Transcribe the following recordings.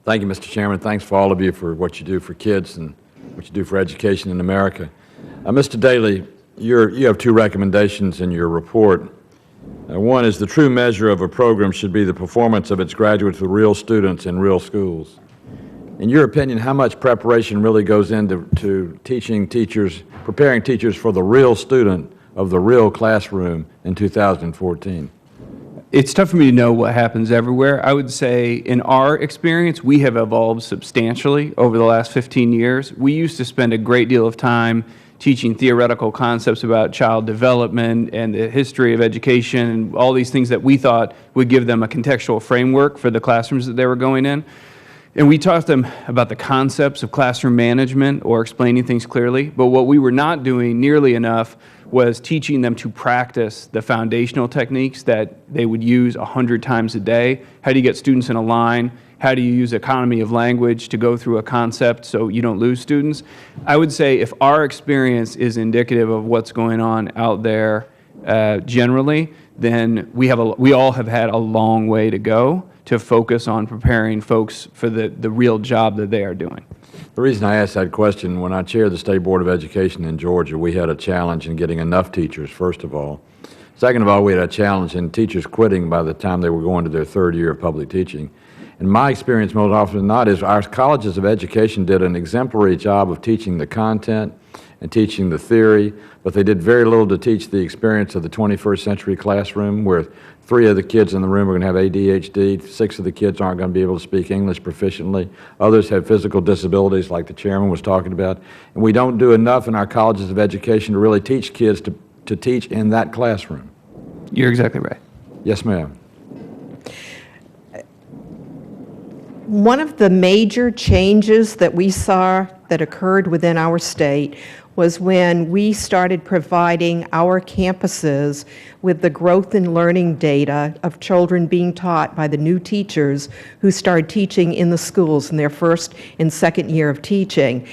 Thank you, Mr. Chairman. Thanks for all of you for what you do for kids and what you do for education in America. Mr. Daly, you have two recommendations in your report. One is the true measure of a program should be the performance of its graduates with real students in real schools. In your opinion, how much preparation really goes into teaching teachers, preparing teachers for the real student of the real classroom in 2014? It's tough for me to know what happens everywhere. I would say in our experience, we have evolved substantially over the last 15 years. We used to spend a great deal of time teaching theoretical concepts about child development and the history of education and all these things that we thought would give them a contextual framework for the classrooms that they were going in. And we taught them about the concepts of classroom management or explaining things clearly, but what we were not doing nearly enough was teaching them to practice the foundational techniques that they would use 100 times a day. How do you get students in a line? How do you use economy of language to go through a concept so you don't lose students? I would say if our experience is indicative of what's going on out there generally, then we all have had a long way to go to focus on preparing folks for the real job that they are doing. The reason I asked that question, when I chaired the State Board of Education in Georgia, we had a challenge in getting enough teachers, first of all. Second of all, we had a challenge in teachers quitting by the time they were going to their third year of public teaching. And my experience most often than not is our colleges of education did an exemplary job of teaching the content and teaching the theory, but they did very little to teach the experience of the 21st century classroom, where 3 of the kids in the room are going to have ADHD, 6 of the kids aren't going to be able to speak English proficiently, others have physical disabilities like the chairman was talking about, and we don't do enough in our colleges of education to really teach kids to teach in that classroom. You're exactly right. Yes, ma'am. One of the major changes that we saw that occurred within our state was when we started providing our campuses with the growth and learning data of children being taught by the new teachers who started teaching in the schools in their first and second year of teaching.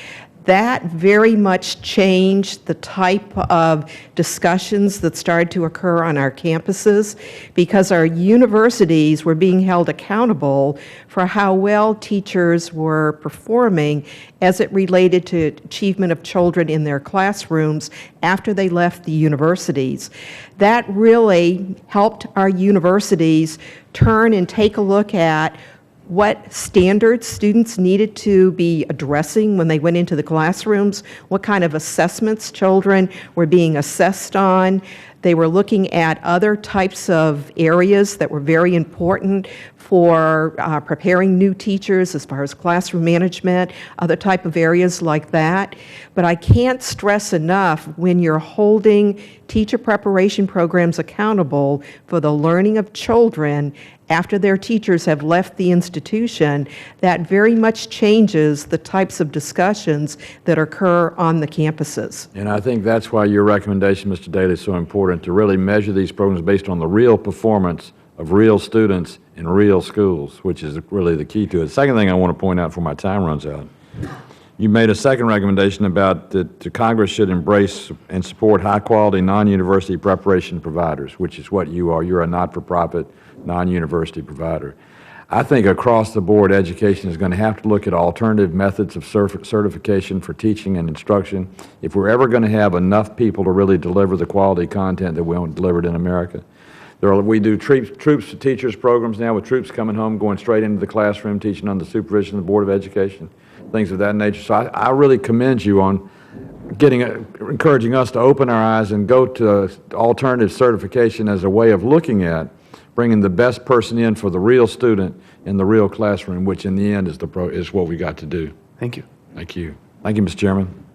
That very much changed the type of discussions that started to occur on our campuses, because our universities were being held accountable for how well teachers were performing as it related to achievement of children in their classrooms after they left the universities. That really helped our universities turn and take a look at what standards students needed to be addressing when they went into the classrooms, what kind of assessments children were being assessed on. They were looking at other types of areas that were very important for preparing new teachers as far as classroom management, other type of areas like that. But I can't stress enough, when you're holding teacher preparation programs accountable for the learning of children after their teachers have left the institution, that very much changes the types of discussions that occur on the campuses. And I think that's why your recommendation, Mr. Daly, is so important, to really measure these programs based on the real performance of real students in real schools, which is really the key to it. The second thing I want to point out before my time runs out, you made a second recommendation about that Congress should embrace and support high-quality non-university preparation providers, which is what you are. You're a not-for-profit, non-university provider. I think across the board, education is going to have to look at alternative methods of certification for teaching and instruction if we're ever going to have enough people to really deliver the quality content that we want delivered in America. We do troops to teachers programs now, with troops coming home, going straight into the classroom, teaching under the supervision of the Board of Education, things of that nature. So I really commend you on encouraging us to open our eyes and go to alternative certification as a way of looking at bringing the best person in for the real student in the real classroom, which in the end is what we got to do. Thank you. Thank you. Thank you, Mr. Chairman.